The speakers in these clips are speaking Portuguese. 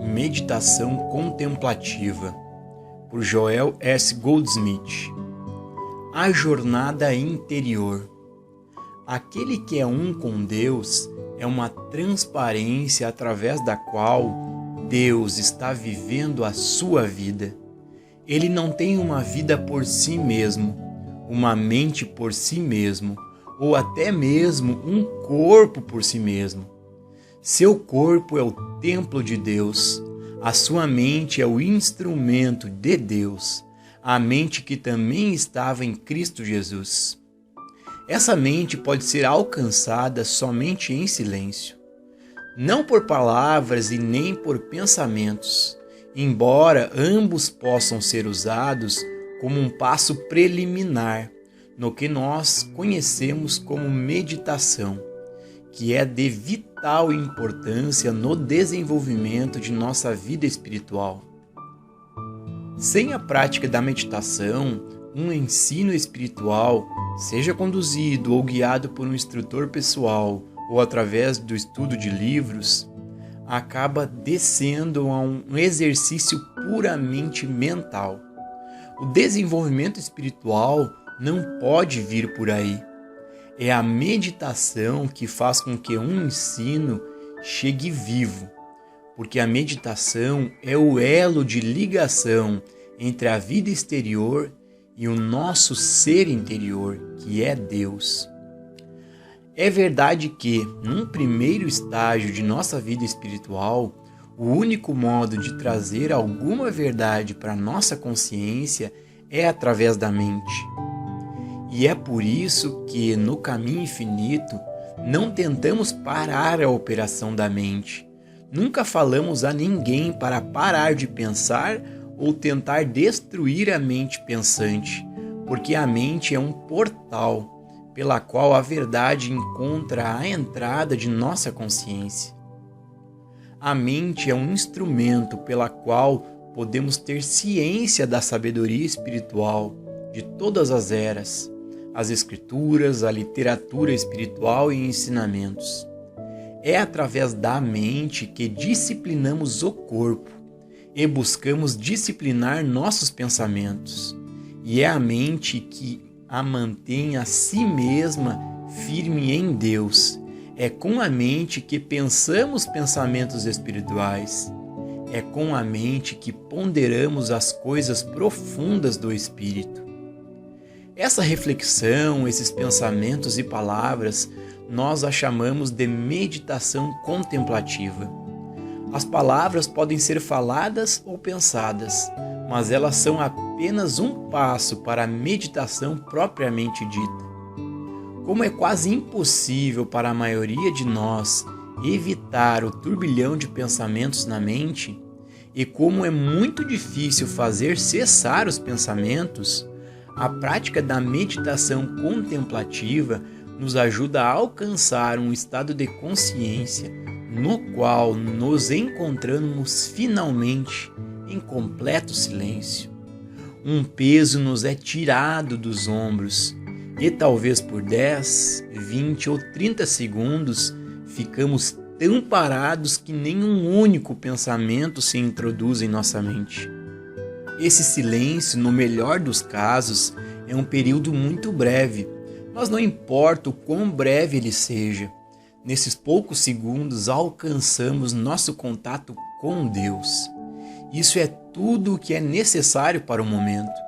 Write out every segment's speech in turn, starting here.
Meditação Contemplativa, por Joel S. Goldsmith. A jornada interior. Aquele que é um com Deus é uma transparência através da qual Deus está vivendo a sua vida. Ele não tem uma vida por si mesmo, uma mente por si mesmo, ou até mesmo um corpo por si mesmo. Seu corpo é o templo de Deus, a sua mente é o instrumento de Deus, a mente que também estava em Cristo Jesus. Essa mente pode ser alcançada somente em silêncio, não por palavras e nem por pensamentos, embora ambos possam ser usados como um passo preliminar no que nós conhecemos como meditação, que é de vital importância no desenvolvimento de nossa vida espiritual. Sem a prática da meditação, um ensino espiritual, seja conduzido ou guiado por um instrutor pessoal ou através do estudo de livros, acaba descendo a um exercício puramente mental. O desenvolvimento espiritual não pode vir por aí. É a meditação que faz com que um ensino chegue vivo, porque a meditação é o elo de ligação entre a vida exterior e o nosso ser interior, que é Deus. É verdade que, num primeiro estágio de nossa vida espiritual, o único modo de trazer alguma verdade para nossa consciência é através da mente. E é por isso que, no caminho infinito, não tentamos parar a operação da mente. Nunca falamos a ninguém para parar de pensar ou tentar destruir a mente pensante, porque a mente é um portal pela qual a verdade encontra a entrada de nossa consciência. A mente é um instrumento pela qual podemos ter ciência da sabedoria espiritual de todas as eras, as escrituras, a literatura espiritual e ensinamentos. É através da mente que disciplinamos o corpo e buscamos disciplinar nossos pensamentos. E é a mente que a mantém a si mesma firme em Deus. É com a mente que pensamos pensamentos espirituais. É com a mente que ponderamos as coisas profundas do Espírito. Essa reflexão, esses pensamentos e palavras, nós a chamamos de meditação contemplativa. As palavras podem ser faladas ou pensadas, mas elas são apenas um passo para a meditação propriamente dita. Como é quase impossível para a maioria de nós evitar o turbilhão de pensamentos na mente, e como é muito difícil fazer cessar os pensamentos, a prática da meditação contemplativa nos ajuda a alcançar um estado de consciência no qual nos encontramos finalmente em completo silêncio. Um peso nos é tirado dos ombros e talvez por 10, 20 ou 30 segundos ficamos tão parados que nenhum único pensamento se introduz em nossa mente. Esse silêncio, no melhor dos casos, é um período muito breve, mas não importa o quão breve ele seja, nesses poucos segundos alcançamos nosso contato com Deus. Isso é tudo o que é necessário para o momento.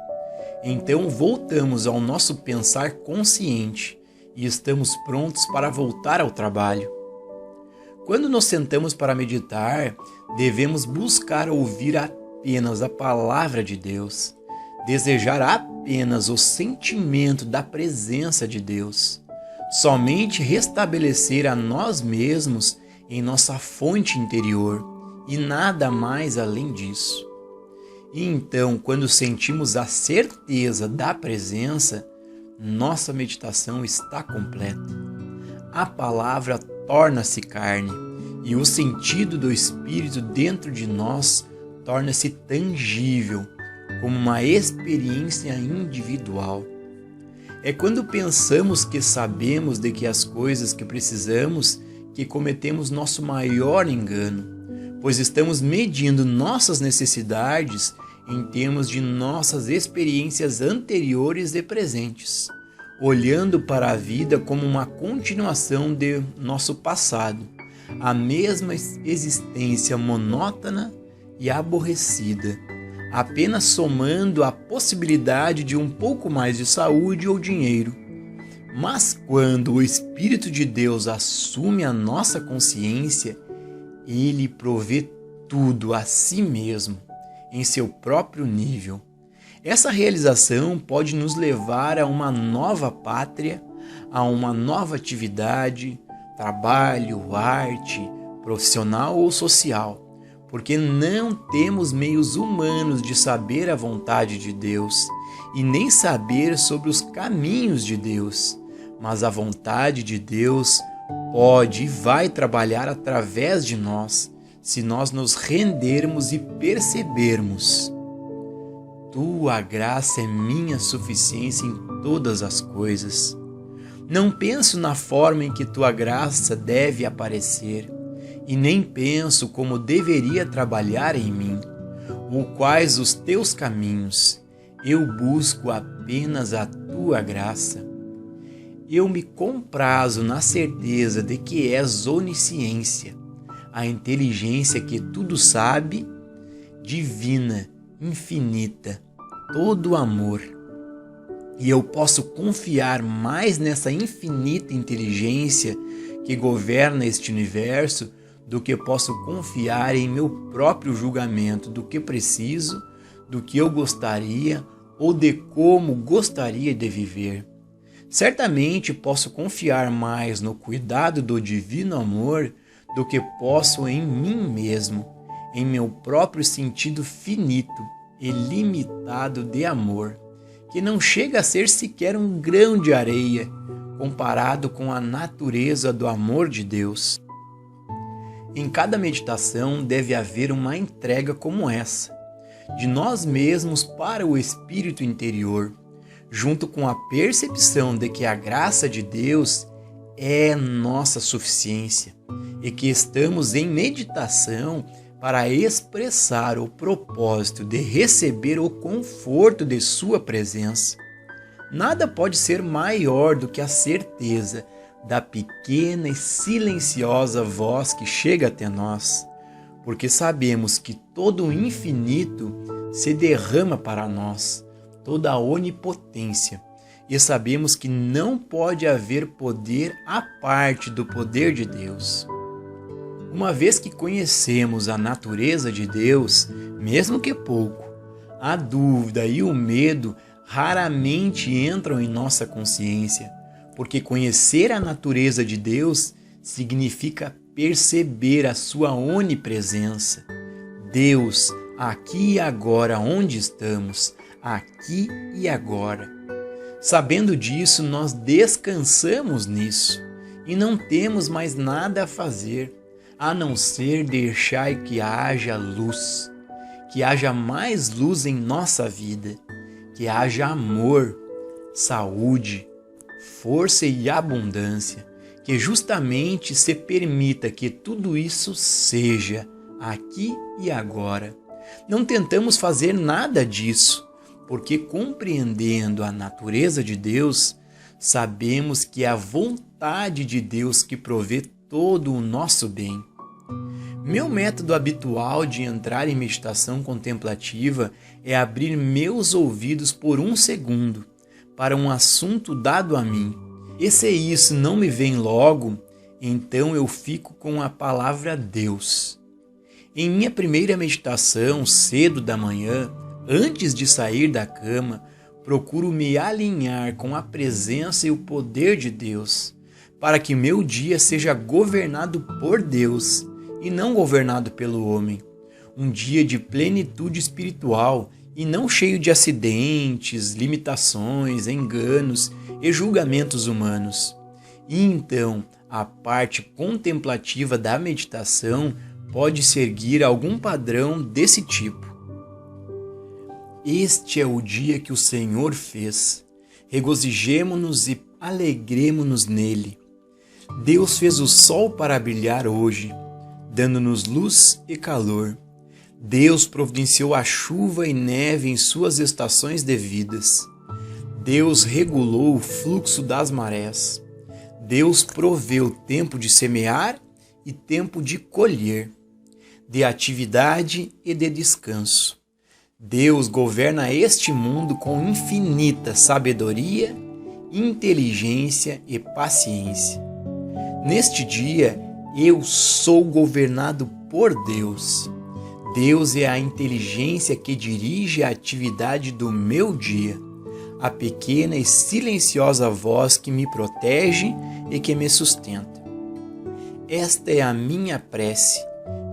Então voltamos ao nosso pensar consciente e estamos prontos para voltar ao trabalho. Quando nos sentamos para meditar, devemos buscar ouvir apenas a palavra de Deus, desejar apenas o sentimento da presença de Deus, somente restabelecer a nós mesmos em nossa fonte interior e nada mais além disso. E então, quando sentimos a certeza da presença, nossa meditação está completa. A palavra torna-se carne e o sentido do Espírito dentro de nós torna-se tangível, como uma experiência individual. É quando pensamos que sabemos de que as coisas que precisamos que cometemos nosso maior engano, pois estamos medindo nossas necessidades em termos de nossas experiências anteriores e presentes, olhando para a vida como uma continuação de nosso passado, a mesma existência monótona e aborrecida, apenas somando a possibilidade de um pouco mais de saúde ou dinheiro. Mas quando o Espírito de Deus assume a nossa consciência, Ele provê tudo a si mesmo, em seu próprio nível. Essa realização pode nos levar a uma nova pátria, a uma nova atividade, trabalho, arte, profissional ou social, porque não temos meios humanos de saber a vontade de Deus e nem saber sobre os caminhos de Deus, mas a vontade de Deus pode e vai trabalhar através de nós, se nós nos rendermos e percebermos. Tua graça é minha suficiência em todas as coisas. Não penso na forma em que tua graça deve aparecer, e nem penso como deveria trabalhar em mim, ou quais os teus caminhos. Eu busco apenas a tua graça. Eu me comprazo na certeza de que és onisciência, a inteligência que tudo sabe, divina, infinita, todo amor. E eu posso confiar mais nessa infinita inteligência que governa este universo do que posso confiar em meu próprio julgamento do que preciso, do que eu gostaria ou de como gostaria de viver. Certamente posso confiar mais no cuidado do divino amor do que posso em mim mesmo, em meu próprio sentido finito e limitado de amor, que não chega a ser sequer um grão de areia comparado com a natureza do amor de Deus. Em cada meditação deve haver uma entrega como essa, de nós mesmos para o espírito interior, junto com a percepção de que a graça de Deus é nossa suficiência e que estamos em meditação para expressar o propósito de receber o conforto de sua presença. Nada pode ser maior do que a certeza da pequena e silenciosa voz que chega até nós, porque sabemos que todo o infinito se derrama para nós, toda a onipotência, e sabemos que não pode haver poder à parte do poder de Deus. Uma vez que conhecemos a natureza de Deus, mesmo que pouco, a dúvida e o medo raramente entram em nossa consciência, porque conhecer a natureza de Deus significa perceber a sua onipresença. Deus, aqui e agora onde estamos, aqui e agora. Sabendo disso, nós descansamos nisso e não temos mais nada a fazer, a não ser deixar que haja luz, que haja mais luz em nossa vida, que haja amor, saúde, força e abundância, que justamente se permita que tudo isso seja aqui e agora. Não tentamos fazer nada disso, porque compreendendo a natureza de Deus, sabemos que é a vontade de Deus que provê todo o nosso bem. Meu método habitual de entrar em meditação contemplativa é abrir meus ouvidos por 1 segundo para um assunto dado a mim. E se isso não me vem logo, então eu fico com a palavra Deus. Em minha primeira meditação, cedo da manhã, antes de sair da cama, procuro me alinhar com a presença e o poder de Deus, para que meu dia seja governado por Deus e não governado pelo homem. Um dia de plenitude espiritual e não cheio de acidentes, limitações, enganos e julgamentos humanos. E então, a parte contemplativa da meditação pode seguir algum padrão desse tipo. Este é o dia que o Senhor fez. Regozijemo-nos e alegremo-nos nele. Deus fez o sol para brilhar hoje. dando-nos luz e calor. Deus providenciou a chuva e neve em suas estações devidas. Deus regulou o fluxo das marés. Deus proveu tempo de semear e tempo de colher, de atividade e de descanso. Deus governa este mundo com infinita sabedoria, inteligência e paciência. Neste dia, eu sou governado por Deus. Deus é a inteligência que dirige a atividade do meu dia, a pequena e silenciosa voz que me protege e que me sustenta. Esta é a minha prece,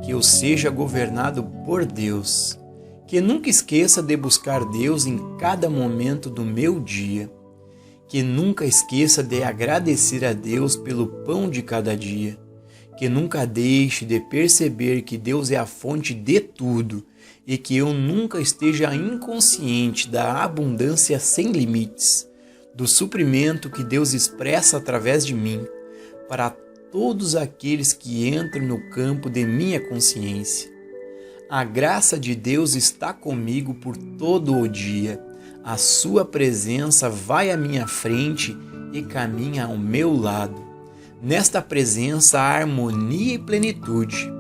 que eu seja governado por Deus, que nunca esqueça de buscar Deus em cada momento do meu dia, que nunca esqueça de agradecer a Deus pelo pão de cada dia, que nunca deixe de perceber que Deus é a fonte de tudo e que eu nunca esteja inconsciente da abundância sem limites, do suprimento que Deus expressa através de mim para todos aqueles que entram no campo de minha consciência. A graça de Deus está comigo por todo o dia. A sua presença vai à minha frente e caminha ao meu lado. Nesta presença há harmonia e plenitude,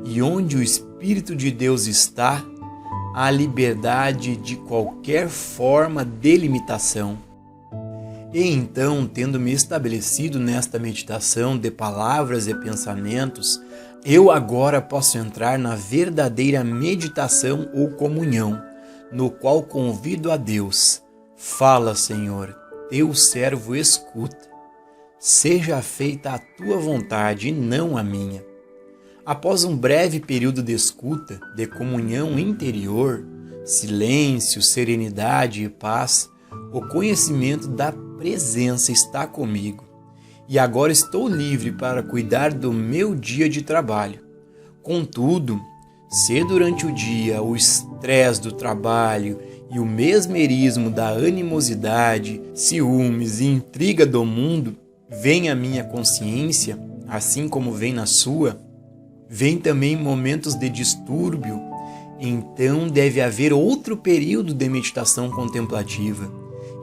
e onde o Espírito de Deus está, há liberdade de qualquer forma de limitação. E então, tendo me estabelecido nesta meditação de palavras e pensamentos, eu agora posso entrar na verdadeira meditação ou comunhão, no qual convido a Deus. Fala, Senhor, teu servo escuta. Seja feita a tua vontade e não a minha. Após um breve período de escuta, de comunhão interior, silêncio, serenidade e paz, o conhecimento da presença está comigo. E agora estou livre para cuidar do meu dia de trabalho. Contudo, se durante o dia o estresse do trabalho e o mesmerismo da animosidade, ciúmes e intriga do mundo vem à minha consciência, assim como vem na sua, vem também momentos de distúrbio, então deve haver outro período de meditação contemplativa,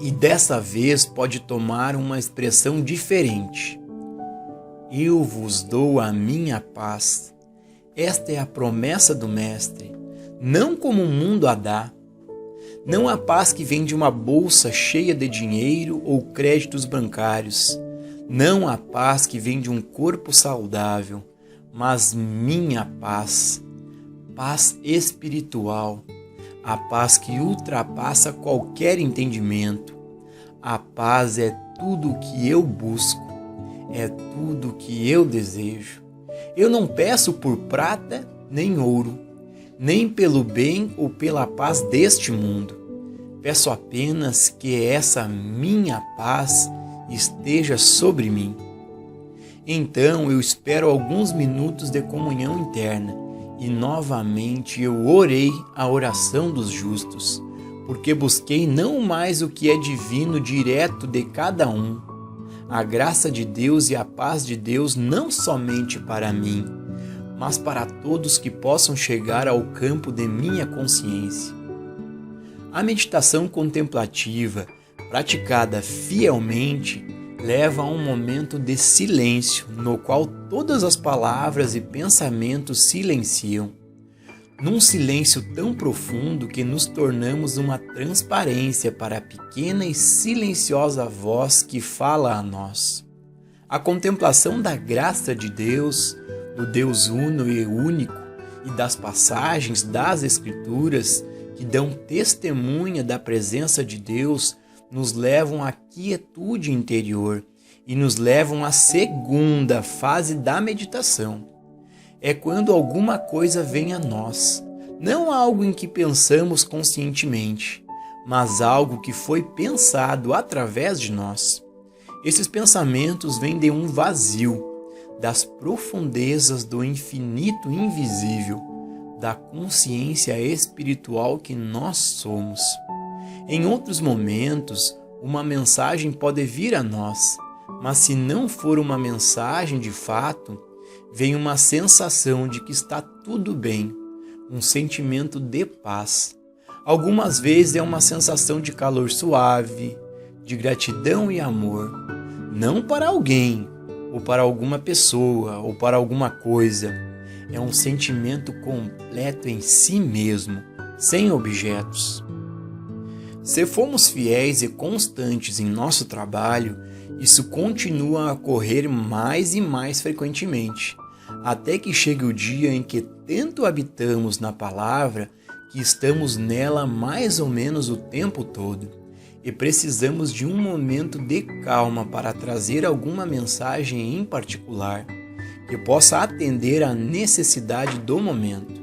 e dessa vez pode tomar uma expressão diferente. Eu vos dou a minha paz. Esta é a promessa do Mestre, não como o mundo a dá. Não a paz que vem de uma bolsa cheia de dinheiro ou créditos bancários. Não a paz que vem de um corpo saudável, mas minha paz, paz espiritual, a paz que ultrapassa qualquer entendimento. A paz é tudo o que eu busco, é tudo o que eu desejo. Eu não peço por prata nem ouro, nem pelo bem ou pela paz deste mundo. Peço apenas que essa minha paz esteja sobre mim. Então eu espero alguns minutos de comunhão interna e novamente eu orei a oração dos justos, porque busquei não mais o que é divino direto de cada um, a graça de Deus e a paz de Deus não somente para mim, mas para todos que possam chegar ao campo de minha consciência. A meditação contemplativa, praticada fielmente, leva a um momento de silêncio, no qual todas as palavras e pensamentos silenciam. Num silêncio tão profundo que nos tornamos uma transparência para a pequena e silenciosa voz que fala a nós. A contemplação da graça de Deus, do Deus uno e único, e das passagens das Escrituras que dão testemunha da presença de Deus, nos levam à quietude interior e nos levam à segunda fase da meditação. É quando alguma coisa vem a nós, não algo em que pensamos conscientemente, mas algo que foi pensado através de nós. Esses pensamentos vêm de um vazio, das profundezas do infinito invisível, da consciência espiritual que nós somos. Em outros momentos, uma mensagem pode vir a nós, mas se não for uma mensagem de fato, vem uma sensação de que está tudo bem, um sentimento de paz. Algumas vezes é uma sensação de calor suave, de gratidão e amor, não para alguém, ou para alguma pessoa, ou para alguma coisa. É um sentimento completo em si mesmo, sem objetos. Se formos fiéis e constantes em nosso trabalho, isso continua a ocorrer mais e mais frequentemente, até que chegue o dia em que tanto habitamos na palavra que estamos nela mais ou menos o tempo todo e precisamos de um momento de calma para trazer alguma mensagem em particular que possa atender à necessidade do momento.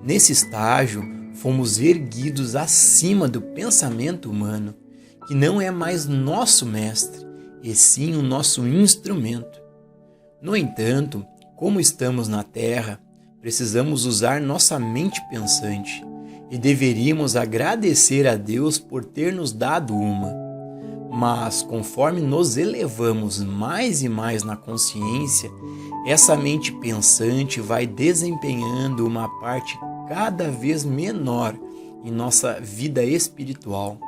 Nesse estágio, fomos erguidos acima do pensamento humano, que não é mais nosso mestre, e sim o nosso instrumento. No entanto, como estamos na Terra, precisamos usar nossa mente pensante e deveríamos agradecer a Deus por ter nos dado uma. Mas, conforme nos elevamos mais e mais na consciência, essa mente pensante vai desempenhando uma parte cada vez menor em nossa vida espiritual.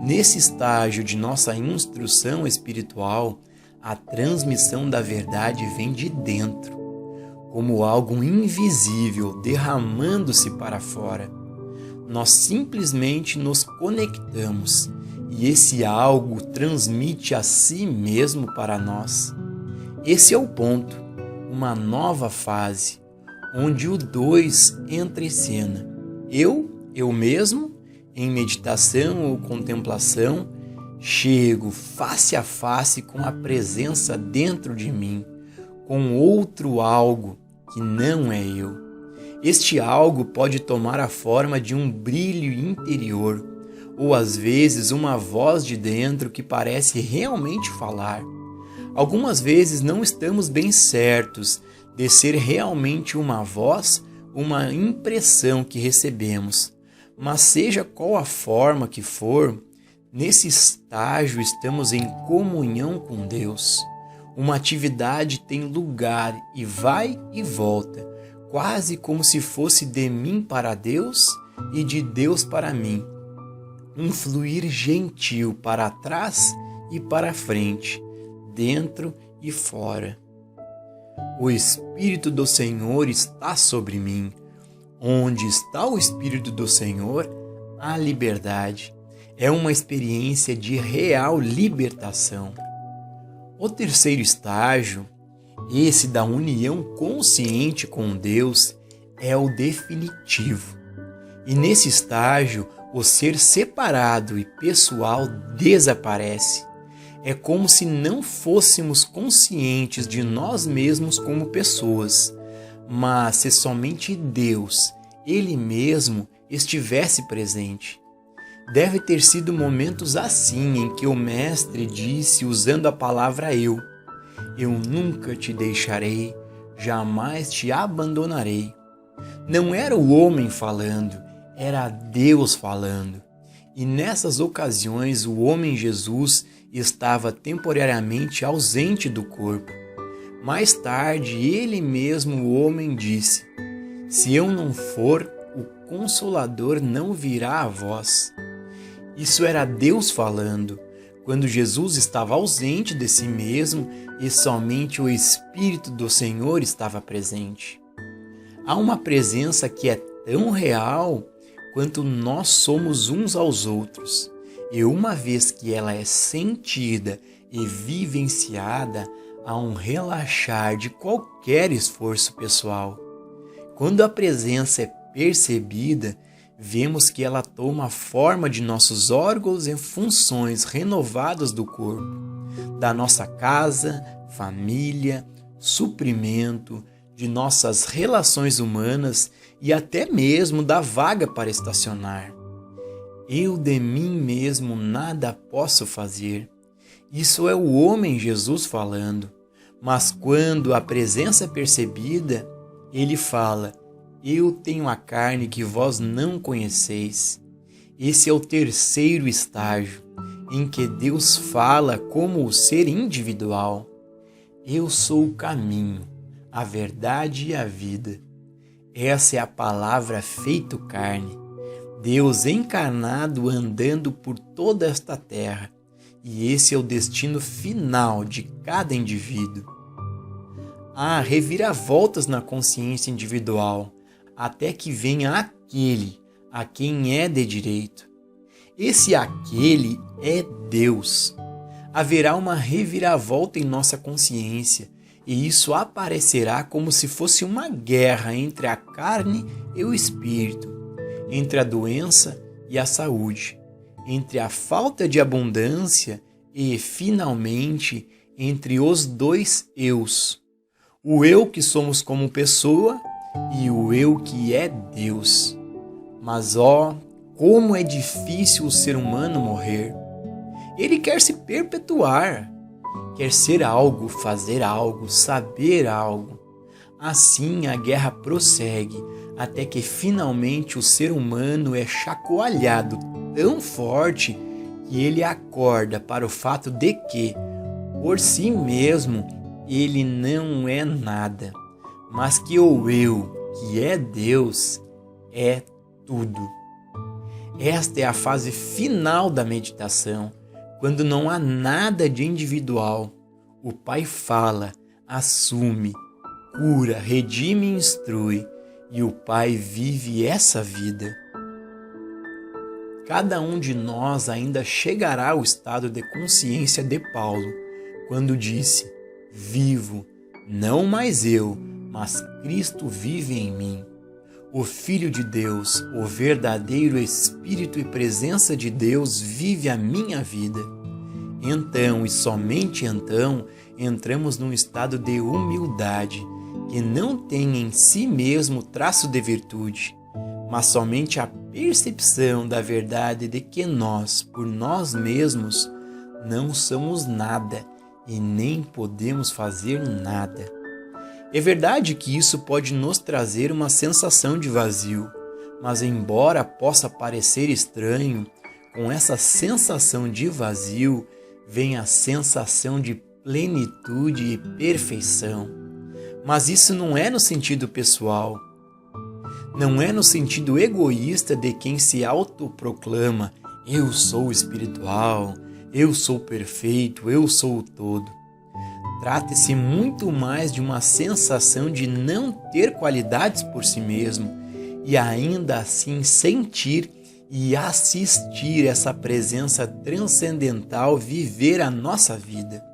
Nesse estágio de nossa instrução espiritual, a transmissão da verdade vem de dentro, como algo invisível derramando-se para fora. Nós simplesmente nos conectamos e esse algo transmite a si mesmo para nós. Esse é o ponto, uma nova fase, onde o dois entra em cena. Eu mesmo, em meditação ou contemplação, chego face a face com a presença dentro de mim, com outro algo que não é eu. Este algo pode tomar a forma de um brilho interior, ou às vezes uma voz de dentro que parece realmente falar. Algumas vezes não estamos bem certos de ser realmente uma voz, uma impressão que recebemos, mas seja qual a forma que for, nesse estágio estamos em comunhão com Deus. Uma atividade tem lugar e vai e volta, quase como se fosse de mim para Deus e de Deus para mim. Um fluir gentil para trás e para frente, dentro e fora. O Espírito do Senhor está sobre mim. Onde está o Espírito do Senhor, há liberdade. É uma experiência de real libertação. O terceiro estágio, esse da união consciente com Deus, é o definitivo. E nesse estágio, o ser separado e pessoal desaparece. É como se não fôssemos conscientes de nós mesmos como pessoas, mas se somente Deus, Ele mesmo, estivesse presente. Deve ter sido momentos assim em que o Mestre disse, usando a palavra eu nunca te deixarei, jamais te abandonarei. Não era o homem falando, era Deus falando. E nessas ocasiões o homem Jesus estava temporariamente ausente do corpo. Mais tarde, ele mesmo, o homem, disse: se eu não for, o Consolador não virá a vós. Isso era Deus falando, quando Jesus estava ausente de si mesmo e somente o Espírito do Senhor estava presente. Há uma presença que é tão real quanto nós somos uns aos outros, e uma vez que ela é sentida e vivenciada, há um relaxar de qualquer esforço pessoal. Quando a presença é percebida, vemos que ela toma a forma de nossos órgãos e funções renovadas do corpo, da nossa casa, família, suprimento, de nossas relações humanas e até mesmo da vaga para estacionar. Eu de mim mesmo nada posso fazer. Isso é o homem Jesus falando. Mas quando a presença é percebida, ele fala: eu tenho a carne que vós não conheceis. Esse é o terceiro estágio, em que Deus fala como o ser individual. Eu sou o caminho, a verdade e a vida. Essa é a palavra feito carne, Deus encarnado andando por toda esta terra, e esse é o destino final de cada indivíduo. Há reviravoltas na consciência individual, até que venha aquele a quem é de direito. Esse aquele é Deus. Haverá uma reviravolta em nossa consciência, e isso aparecerá como se fosse uma guerra entre a carne e o espírito, entre a doença e a saúde, entre a falta de abundância e, finalmente, entre os dois eus. O eu que somos como pessoa e o eu que é Deus. Mas, como é difícil o ser humano morrer. Ele quer se perpetuar, quer ser algo, fazer algo, saber algo. Assim a guerra prossegue, até que finalmente o ser humano é chacoalhado tão forte que ele acorda para o fato de que, por si mesmo, ele não é nada, mas que o eu, que é Deus, é tudo. Esta é a fase final da meditação, quando não há nada de individual. O Pai fala, assume, cura, redime e instrui, e o Pai vive essa vida. Cada um de nós ainda chegará ao estado de consciência de Paulo, quando disse, vivo, não mais eu, mas Cristo vive em mim. O Filho de Deus, o verdadeiro Espírito e presença de Deus vive a minha vida. Então, e somente então, entramos num estado de humildade, que não tem em si mesmo traço de virtude, mas somente a percepção da verdade de que nós, por nós mesmos, não somos nada e nem podemos fazer nada. É verdade que isso pode nos trazer uma sensação de vazio, mas embora possa parecer estranho, com essa sensação de vazio vem a sensação de plenitude e perfeição. Mas isso não é no sentido pessoal, não é no sentido egoísta de quem se autoproclama, eu sou espiritual, eu sou perfeito, eu sou o todo. Trata-se muito mais de uma sensação de não ter qualidades por si mesmo e ainda assim sentir e assistir essa presença transcendental viver a nossa vida.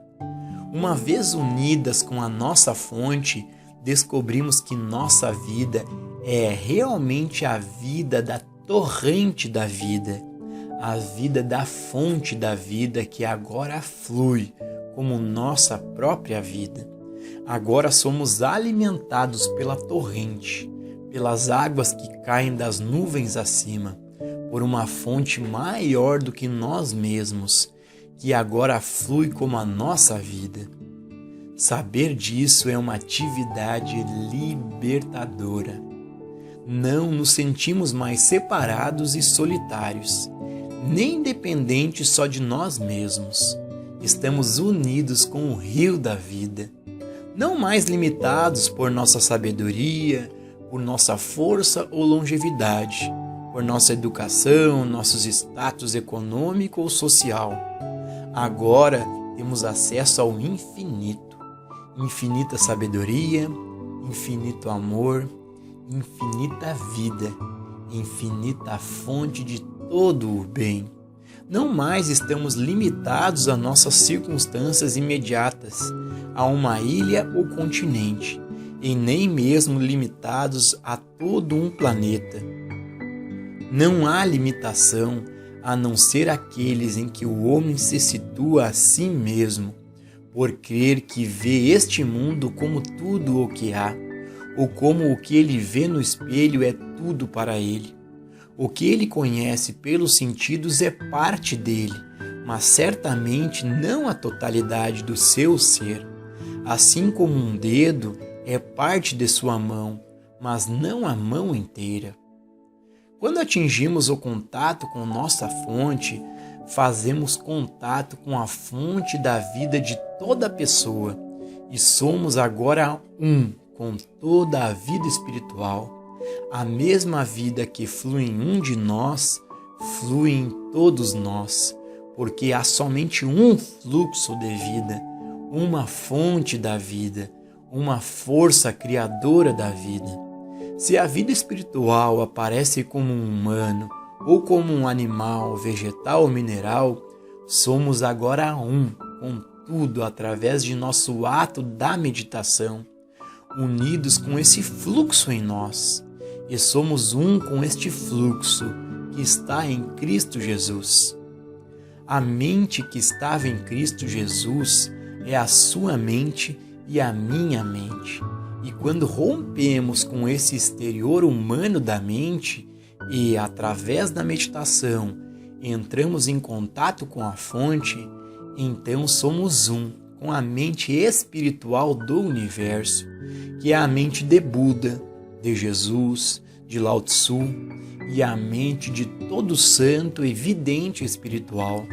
Uma vez unidas com a nossa fonte, descobrimos que nossa vida é realmente a vida da torrente da vida, a vida da fonte da vida que agora flui como nossa própria vida. Agora somos alimentados pela torrente, pelas águas que caem das nuvens acima, por uma fonte maior do que nós mesmos, que agora flui como a nossa vida. Saber disso é uma atividade libertadora. Não nos sentimos mais separados e solitários, nem dependentes só de nós mesmos. Estamos unidos com o rio da vida, não mais limitados por nossa sabedoria, por nossa força ou longevidade, por nossa educação, nossos status econômico ou social. Agora temos acesso ao infinito, infinita sabedoria, infinito amor, infinita vida, infinita fonte de todo o bem. Não mais estamos limitados a nossas circunstâncias imediatas, a uma ilha ou continente, e nem mesmo limitados a todo um planeta. Não há limitação a não ser aqueles em que o homem se situa a si mesmo, por crer que vê este mundo como tudo o que há, ou como o que ele vê no espelho é tudo para ele. O que ele conhece pelos sentidos é parte dele, mas certamente não a totalidade do seu ser. Assim como um dedo é parte de sua mão, mas não a mão inteira. Quando atingimos o contato com nossa fonte, fazemos contato com a fonte da vida de toda pessoa e somos agora um com toda a vida espiritual, a mesma vida que flui em um de nós, flui em todos nós, porque há somente um fluxo de vida, uma fonte da vida, uma força criadora da vida. Se a vida espiritual aparece como um humano ou como um animal, vegetal ou mineral, somos agora um com tudo através de nosso ato da meditação, unidos com esse fluxo em nós, e somos um com este fluxo que está em Cristo Jesus. A mente que estava em Cristo Jesus é a sua mente e a minha mente. E quando rompemos com esse exterior humano da mente e, através da meditação, entramos em contato com a fonte, então somos um com a mente espiritual do universo, que é a mente de Buda, de Jesus, de Lao Tzu e a mente de todo santo e vidente espiritual.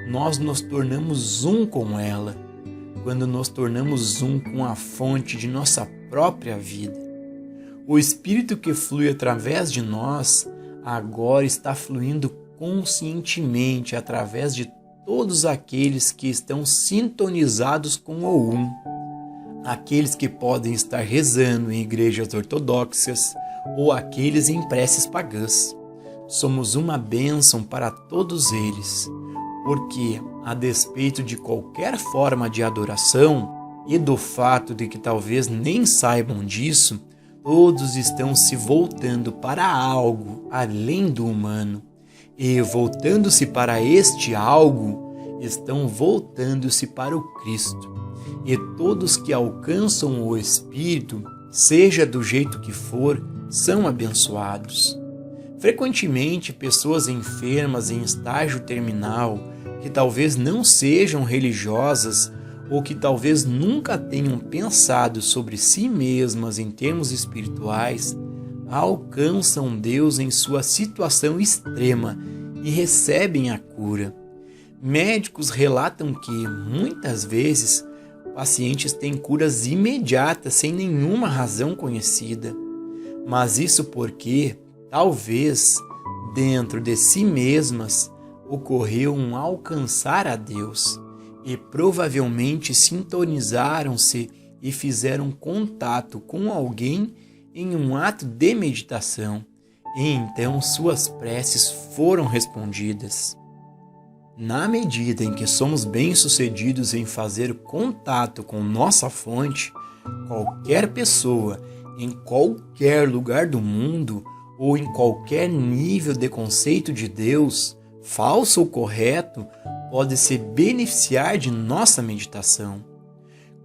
Nós nos tornamos um com ela, quando nos tornamos um com a fonte de nossa própria vida. O Espírito que flui através de nós agora está fluindo conscientemente através de todos aqueles que estão sintonizados com o Um. Aqueles que podem estar rezando em igrejas ortodoxas ou aqueles em preces pagãs. Somos uma bênção para todos eles, porque, a despeito de qualquer forma de adoração e do fato de que talvez nem saibam disso, todos estão se voltando para algo além do humano. E, voltando-se para este algo, estão voltando-se para o Cristo. E todos que alcançam o Espírito, seja do jeito que for, são abençoados. Frequentemente, pessoas enfermas em estágio terminal, que talvez não sejam religiosas ou que talvez nunca tenham pensado sobre si mesmas em termos espirituais, alcançam Deus em sua situação extrema e recebem a cura. Médicos relatam que, muitas vezes, pacientes têm curas imediatas sem nenhuma razão conhecida. Mas isso porque, talvez, dentro de si mesmas, ocorreu um alcançar a Deus e provavelmente sintonizaram-se e fizeram contato com alguém em um ato de meditação, e então suas preces foram respondidas. Na medida em que somos bem-sucedidos em fazer contato com nossa fonte, qualquer pessoa, em qualquer lugar do mundo ou em qualquer nível de conceito de Deus, falso ou correto, pode se beneficiar de nossa meditação.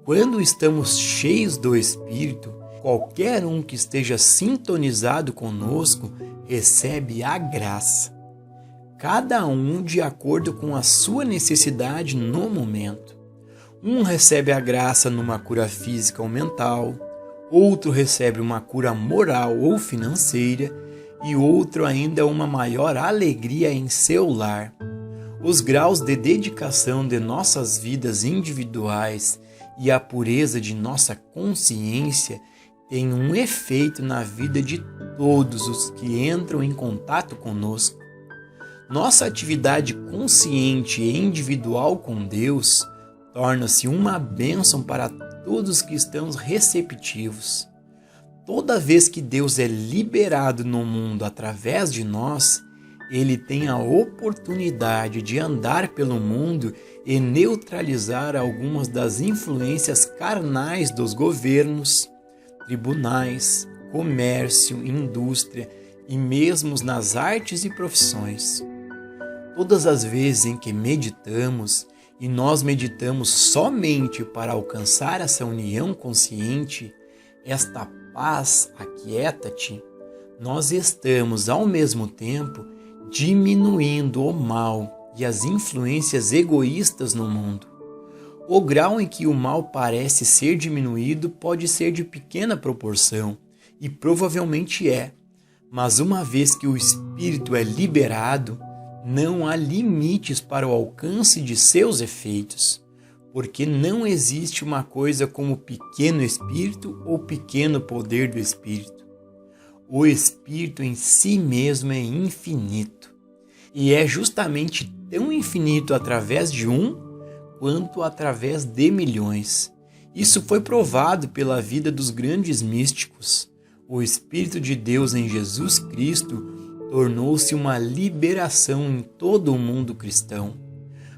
Quando estamos cheios do Espírito, qualquer um que esteja sintonizado conosco recebe a graça. Cada um de acordo com a sua necessidade no momento. Um recebe a graça numa cura física ou mental, outro recebe uma cura moral ou financeira e outro ainda uma maior alegria em seu lar. Os graus de dedicação de nossas vidas individuais e a pureza de nossa consciência têm um efeito na vida de todos os que entram em contato conosco. Nossa atividade consciente e individual com Deus torna-se uma bênção para todos que estão receptivos. Toda vez que Deus é liberado no mundo através de nós, Ele tem a oportunidade de andar pelo mundo e neutralizar algumas das influências carnais dos governos, tribunais, comércio, indústria e mesmo nas artes e profissões. Todas as vezes em que meditamos, e nós meditamos somente para alcançar essa união consciente, esta paz, aquieta-te, nós estamos ao mesmo tempo diminuindo o mal e as influências egoístas no mundo. O grau em que o mal parece ser diminuído pode ser de pequena proporção, e provavelmente é, mas uma vez que o espírito é liberado, não há limites para o alcance de seus efeitos. porque não existe uma coisa como pequeno espírito ou pequeno poder do espírito. O espírito em si mesmo é infinito, e é justamente tão infinito através de um quanto através de milhões. Isso foi provado pela vida dos grandes místicos. O Espírito de Deus em Jesus Cristo tornou-se uma liberação em todo o mundo cristão.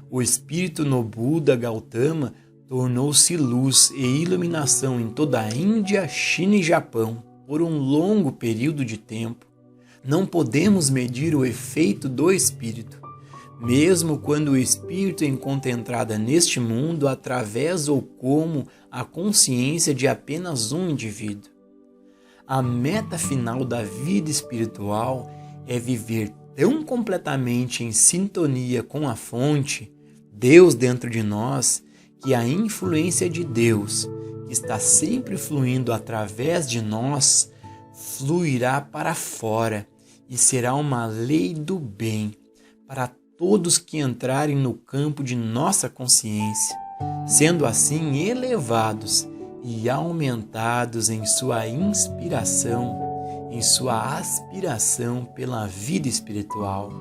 O Espírito no Buda Gautama tornou-se luz e iluminação em toda a Índia, China e Japão por um longo período de tempo. Não podemos medir o efeito do Espírito, mesmo quando o Espírito encontra entrada neste mundo através ou como a consciência de apenas um indivíduo. A meta final da vida espiritual é viver tão completamente em sintonia com a fonte, Deus dentro de nós, que a influência de Deus, que está sempre fluindo através de nós, fluirá para fora e será uma lei do bem para todos que entrarem no campo de nossa consciência, sendo assim elevados e aumentados em sua inspiração, em sua aspiração pela vida espiritual.